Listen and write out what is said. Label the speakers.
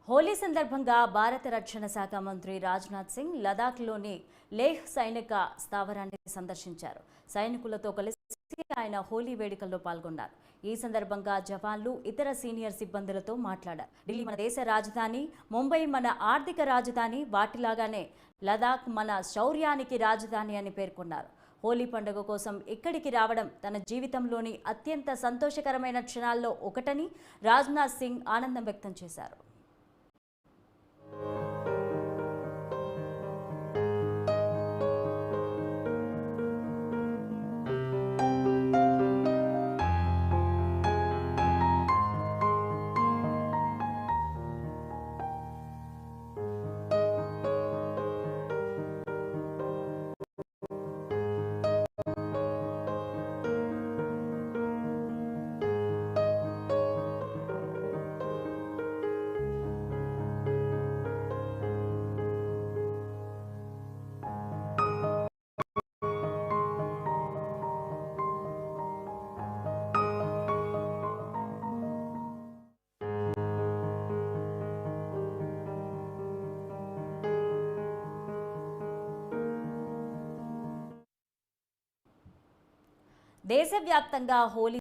Speaker 1: హోలీ సందర్భంగా భారత రక్షణ శాఖ మంత్రి రాజ్నాథ్ సింగ్ లదాఖ్లోని లేహ్ సైనిక స్థావరాన్ని సందర్శించారు. సైనికులతో కలిసి ఆయన హోలీ వేడుకల్లో పాల్గొన్నారు. ఈ సందర్భంగా జవాన్లు, ఇతర సీనియర్ సిబ్బందులతో మాట్లాడారు. ఢిల్లీ మన దేశ రాజధాని, ముంబై మన ఆర్థిక రాజధాని, వాటిలాగానే లదాఖ్ మన శౌర్యానికి రాజధాని అని పేర్కొన్నారు. హోలీ పండుగ కోసం ఇక్కడికి రావడం తన జీవితంలోని అత్యంత సంతోషకరమైన క్షణాల్లో ఒకటని రాజ్నాథ్ సింగ్ ఆనందం వ్యక్తం చేశారు. దేశవ్యాప్తంగా హోలీ